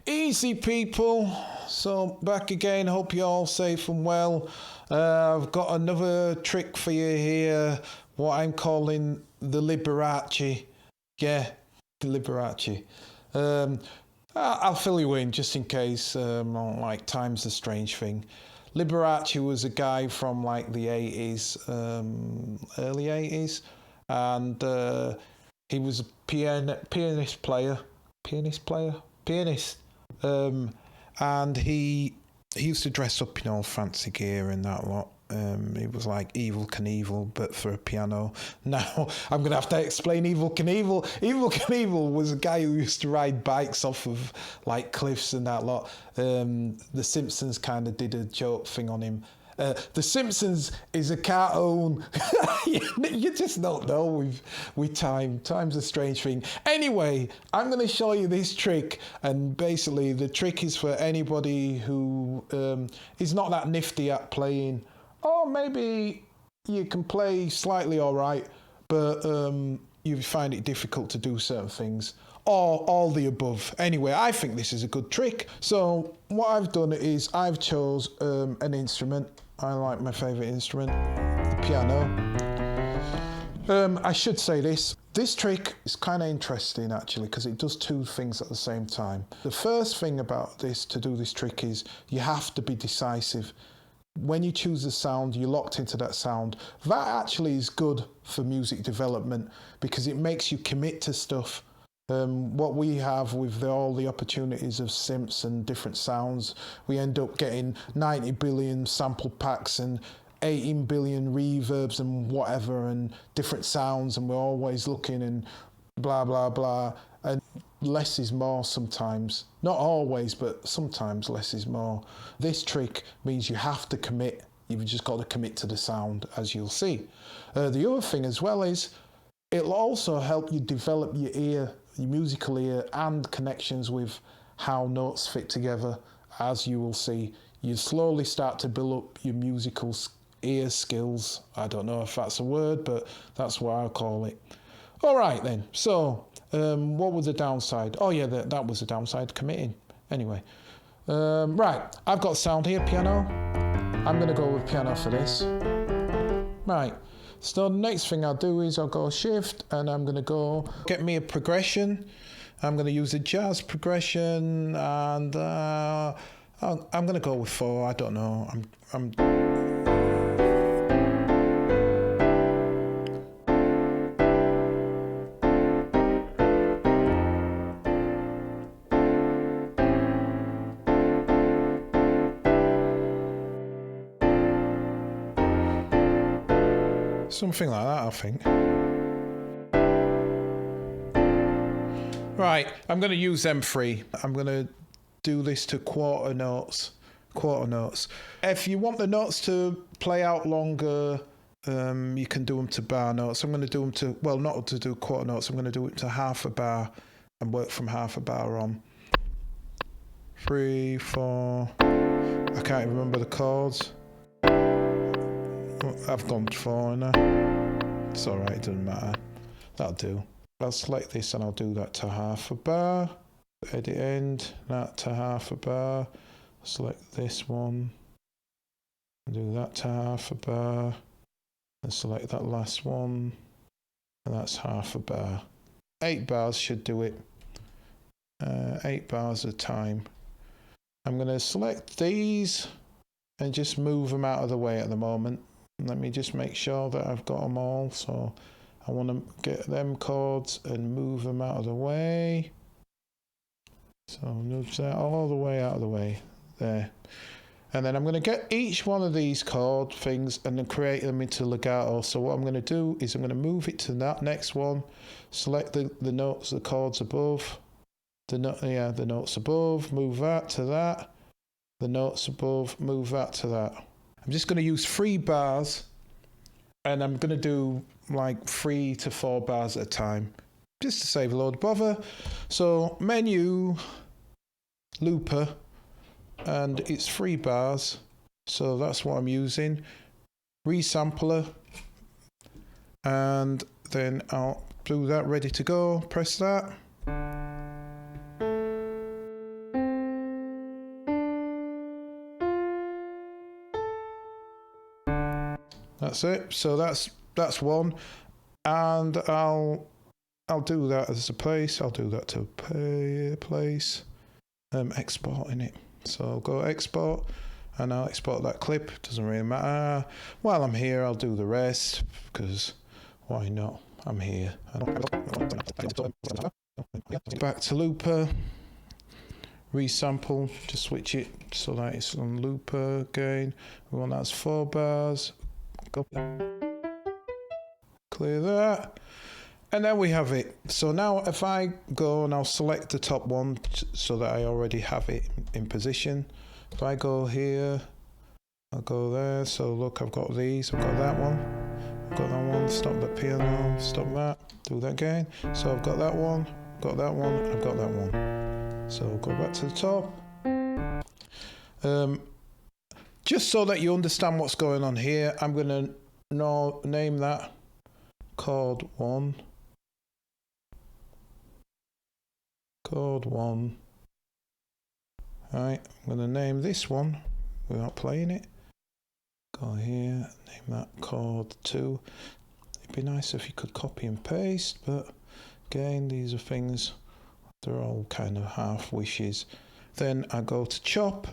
Easy people, so back again, hope you're all safe and well. I've got another trick for you here, what I'm calling the Liberace. Yeah, the Liberace. I'll fill you in just in case, like time's a strange thing. Liberace was a guy from like the 80s, early 80s, and he was a pianist. And he used to dress up in all fancy gear and that lot. He was like Evel Knievel, but for a piano. Now, I'm going to have to explain Evel Knievel. Evel Knievel was a guy who used to ride bikes off of like cliffs and that lot. The Simpsons kind of did a joke thing on him. The Simpsons is a cartoon. You just don't know with time. Time's a strange thing. Anyway, I'm going to show you this trick, and basically the trick is for anybody who is not that nifty at playing, or maybe you can play slightly all right, but you find it difficult to do certain things, or all the above. Anyway, I think this is a good trick. So what I've done is I've chose an instrument. I like my favourite instrument, the piano. I should say this trick is kind of interesting actually, because it does two things at the same time. The first thing about this, to do this trick, is you have to be decisive. When you choose a sound, you're locked into that sound. That actually is good for music development because it makes you commit to stuff. What we have with all the opportunities of synths and different sounds, we end up getting 90 billion sample packs and 18 billion reverbs and whatever and different sounds, and we're always looking and blah, blah, blah. And less is more sometimes. Not always, but sometimes less is more. This trick means you have to commit. You've just got to commit to the sound, as you'll see. The other thing as well is it'll also help you develop your ear, your musical ear, and connections with how notes fit together. As you will see, you slowly start to build up your musical ear skills. I don't know if that's a word, but that's what I call it. All right then, so what was the downside? Oh yeah, that was the downside, committing. Anyway, right, I've got sound here, piano. I'm going to go with piano for this. Right, so the next thing I'll do is I'll go shift, and I'm going to go get me a progression. I'm going to use a jazz progression, and I'm going to go with 4. I don't know. Something like that, I think. Right, I'm going to use them 3. I'm going to do this to quarter notes. If you want the notes to play out longer, you can do them to bar notes. I'm going to do them to, well, not to do quarter notes. I'm going to do it to half a bar and work from half a bar on. 3, 4. I can't remember the chords. I've gone 4 now. It's alright, it doesn't matter. That'll do. I'll select this and I'll do that to half a bar. Edit end, that to half a bar. Select this one. Do that to half a bar. And select that last one. And that's half a bar. 8 bars should do it. 8 bars at a time. I'm going to select these and just move them out of the way at the moment. Let me just make sure that I've got them all. So I want to get them chords and move them out of the way. So move that all the way out of the way. There. And then I'm going to get each one of these chord things and then create them into legato. So what I'm going to do is I'm going to move it to that next one. Select the notes, the chords above. The notes above. Move that to that. The notes above. Move that to that. I'm just going to use 3 bars, and I'm going to do like 3 to 4 bars at a time, just to save a load of bother. So menu, looper, and it's 3 bars, so that's what I'm using. Resampler, and then I'll do that, ready to go. Press that. That's it. So that's one, and I'll do that as a place. I'll do that to a place. Exporting it. So I'll go export, and I'll export that clip. Doesn't really matter. While I'm here, I'll do the rest because why not? I'm here. Back to looper. Resample, just switch it so that it's on looper again. We want that's 4 bars. Go. Clear that. And then we have it. So now if I go and I'll select the top one so that I already have it in position. If I go here, I'll go there. So look, I've got these. I've got that one. I've got that one. Stop the piano. Stop that. Do that again. So I've got that one. Got that one. I've got that one. So go back to the top. Just so that you understand what's going on here, I'm going to now name that chord 1. Chord 1. Right, I'm going to name this one without playing it. Go here, name that chord 2. It'd be nice if you could copy and paste, but again, these are things, they're all kind of half wishes. Then I go to chop,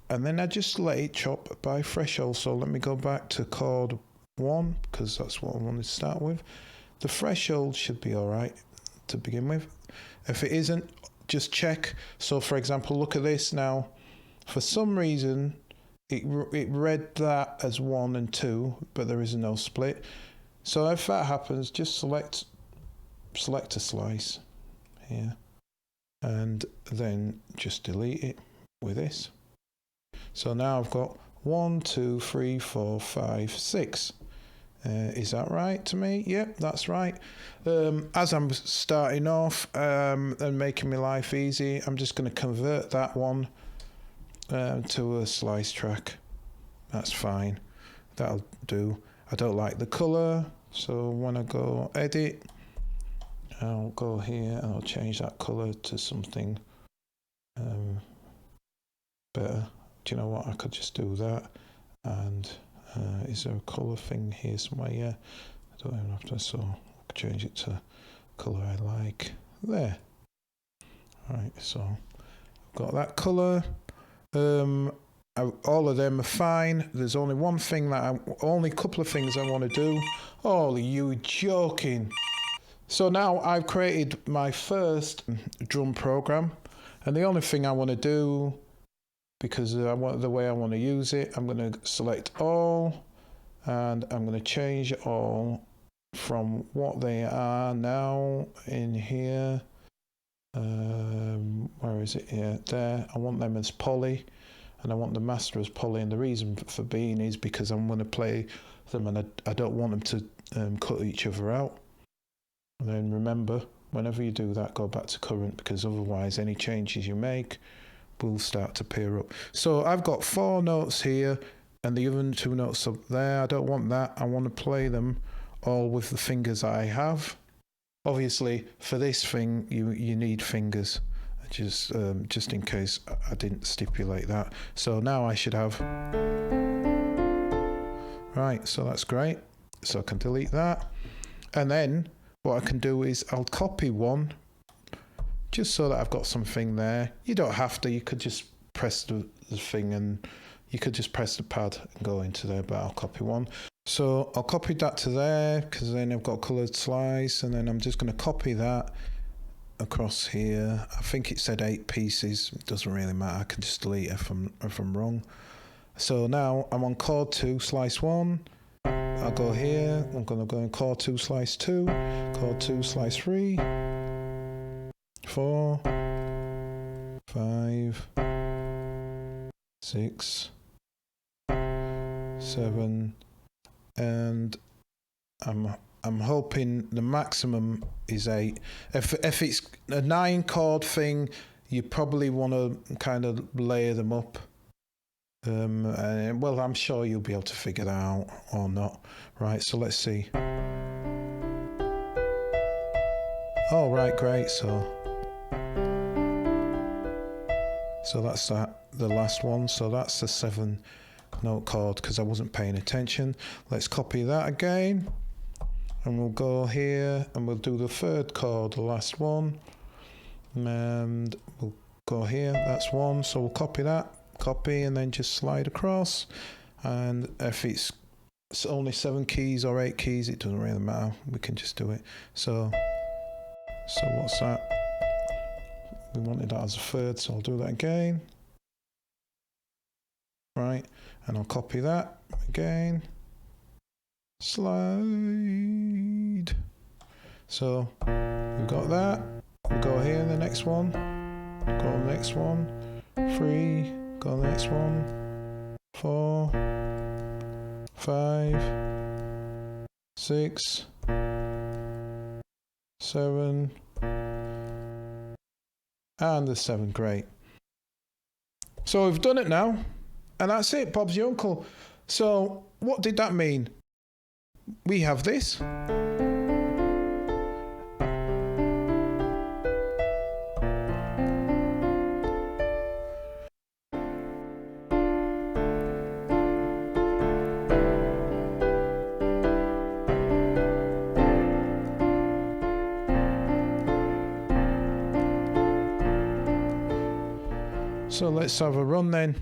and then I just let it chop by threshold. So let me go back to chord 1, because that's what I wanted to start with. The threshold should be all right to begin with. If it isn't, just check. So for example, look at this now. For some reason, it read that as 1 and 2, but there is no split. So if that happens, just select a slice here, and then just delete it with this. So now I've got 1, 2, 3, 4, 5, 6. Is that right to me? Yep, that's right. As I'm starting off and making my life easy, I'm just going to convert that one to a slice track. That's fine. That'll do. I don't like the colour, so when I go edit, I'll go here and I'll change that colour to something better. Do you know what? I could just do that. And is there a colour thing here somewhere? Yeah, I don't even have to, so I'll change it to colour I like. There. Right, so I've got that colour. All of them are fine. There's only one thing only a couple of things I want to do. Oh, you joking. So now I've created my first drum program, and the only thing I want to do, because the way I want to use it, I'm going to select all, and I'm going to change it all from what they are now in here. Where is it? Yeah, there. I want them as poly, and I want the master as poly, and the reason for being is because I'm going to play them, and I don't want them to cut each other out. And then remember, whenever you do that, go back to current, because otherwise any changes you make will start to appear up. So I've got 4 notes here, and the other 2 notes up there. I don't want that. I want to play them all with the fingers I have. Obviously, for this thing, you need fingers, just in case I didn't stipulate that. So now I should have... Right, so that's great. So I can delete that. And then what I can do is I'll copy one, just so that I've got something there. You don't have to. You could just press the thing, and you could just press the pad and go into there, but I'll copy one. So I'll copy that to there, because then I've got coloured slice, and then I'm just going to copy that across here. I think it said 8 pieces. It doesn't really matter. I can just delete it if I'm wrong. So now I'm on chord 2, slice 1. I'll go here. I'm going to go in chord 2, slice 2, chord 2, slice 3, 4, 5, 6, 7, and I'm hoping the maximum is 8. If it's a 9 chord thing, you probably want to kind of layer them up. Well, I'm sure you'll be able to figure that out or not. Right, so let's see. Oh, right, great. So that's that, the last one. So that's the 7 note chord because I wasn't paying attention. Let's copy that again. And we'll go here and we'll do the third chord, the last one. And we'll go here, that's one. So we'll copy that, copy, and then just slide across. And if it's only 7 keys or 8 keys, it doesn't really matter. We can just do it. So what's that? We wanted that as a third, so I'll do that again. Right, and I'll copy that again. Slide. So we've got that. We'll go here, the next one. Go on the next one. 3. Go on the next one. 4. 5. 6. 7. And the 7. Great. So we've done it now. And that's it. Bob's your uncle. So what did that mean? We have this. So let's have a run then.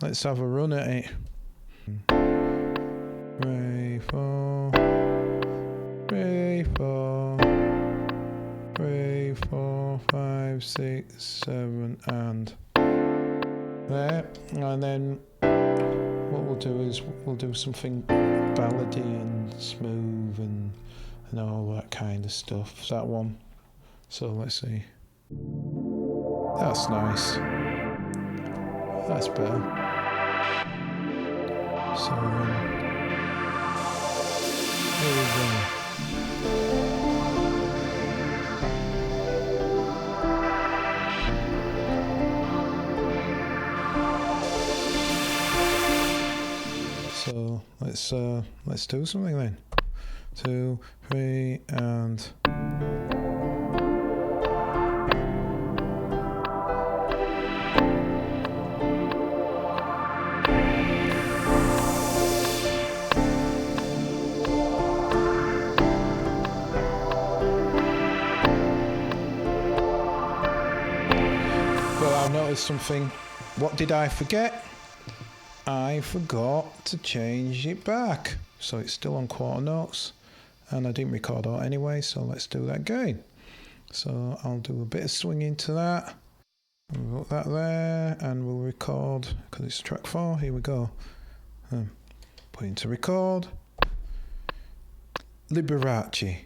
Let's have a run at it. 3, 4, 3, 4, 3, 4, 5, 6, 7, and there. And then what we'll do is we'll do something ballady and smooth and all that kind of stuff. Is that one? So let's see. That's nice. That's better. So here we go. So let's do something then. 2, 3, and. Something. What did I forget? I forgot to change it back. So it's still on quarter notes. And I didn't record out anyway, so let's do that again. So I'll do a bit of swinging to that. We'll put that there, and we'll record, because it's track 4. Here we go. Put into record. Liberace.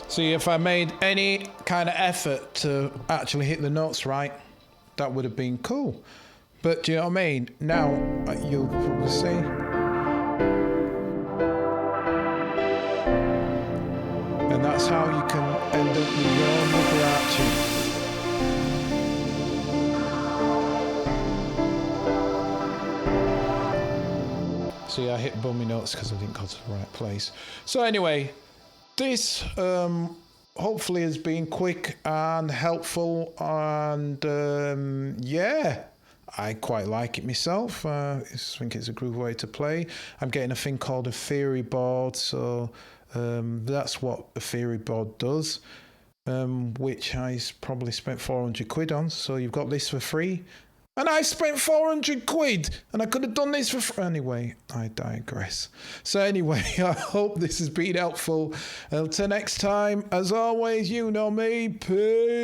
See, if I made any kind of effort to actually hit the notes right, that would have been cool. But do you know what I mean? Now, you'll probably see. And that's how you can end up with your own Liberace. See, I hit bummy notes because I didn't go to the right place. So anyway, this hopefully has been quick and helpful, and yeah, I quite like it myself. I think it's a groove way to play. I'm getting a thing called a theory board, so that's what a theory board does, which I probably spent 400 quid on. So you've got this for free. And I spent 400 quid and I could have done this for free. Anyway, I digress. So anyway, I hope this has been helpful. Until next time, as always, you know me. Peace.